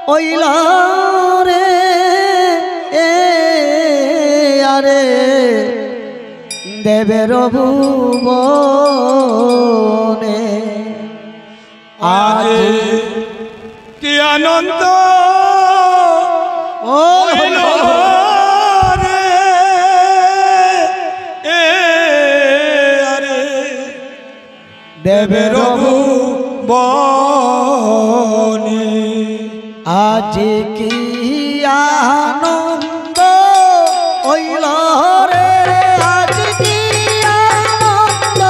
oil রে আরে দেবের ভুবনে আজ কি আনন্দ হইল রে আরে দেবের ভুবনে আজ কি আনন্দ হইল রে আজ কি আনন্দ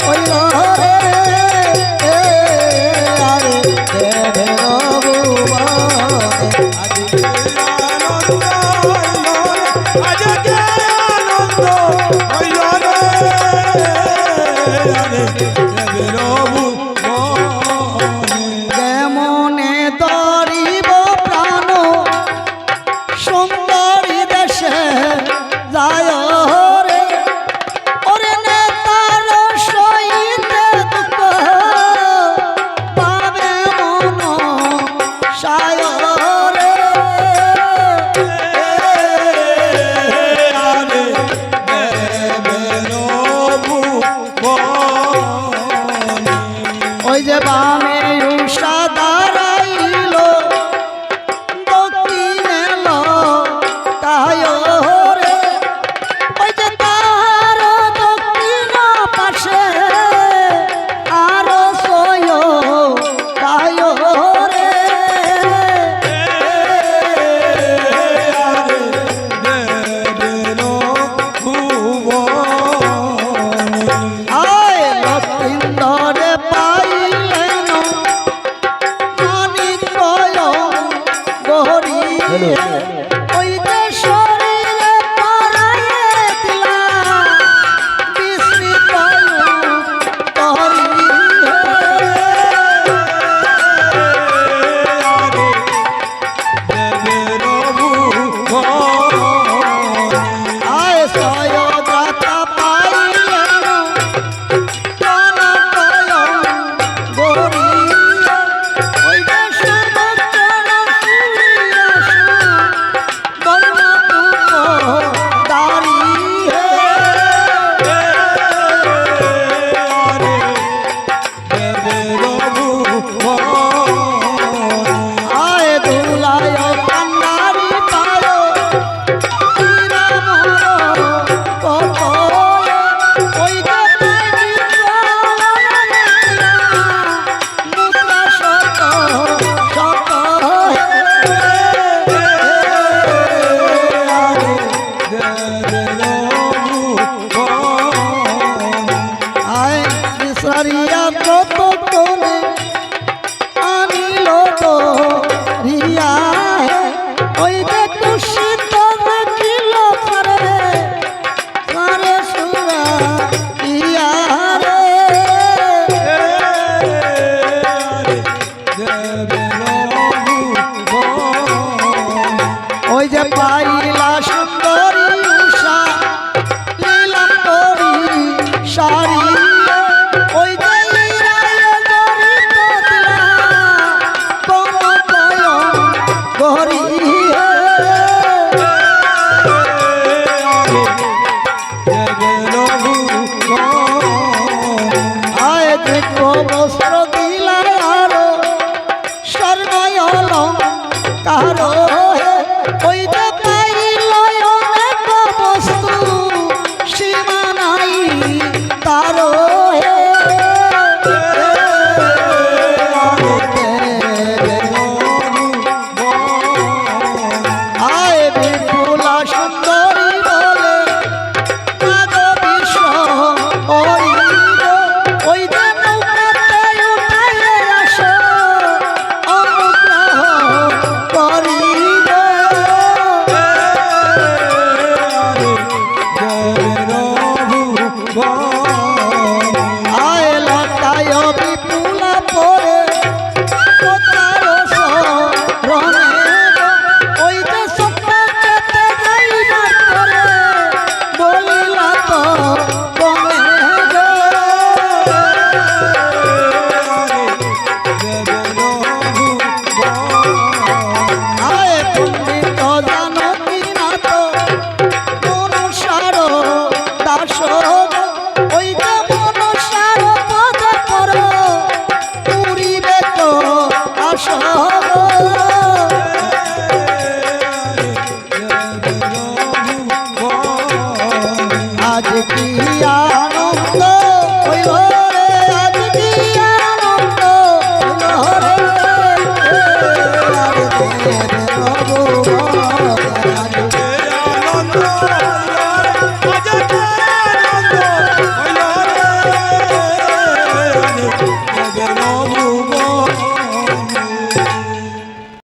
হইল রে আরে দেবের কেমনে ধরিব প্রাণ সুন্দরী দেশে যায় রে ওরে নেতার সহিতে দুঃখ পাবে মন সায় রে ওই যে বামে উষা দাঁড়াইল দক্ষিণে কায় রে ওই যে তার দক্ষিণ পাশে আরো সয় কায় রে আয় দক্ষিণ ধরে পাইলেন মানিক গহরি ওই যে শরীরে পরায়ে দিলা বিস্মিত তরি আয় সয় দাতা পাইলেন গহরি ওই যে সমুদ্র আয় দুলায় কান্নারি পায় কত ওই যে মুদ্রা শত শত আয় বিসারিয়া কত কোনে আনিল তো রিয়া ওই যে কুশিত দেখিল সারে সারে সুরা ইয়া রে ওই যে পাইলা সুন্দরী উষা লীলাম করি সারি ওই যে লীলায় জড়িত দিলা কমকয় গহরি আয় দেখো বস্ত্র দিলা আরো স্বর্ণয় অলঙ্কার ওই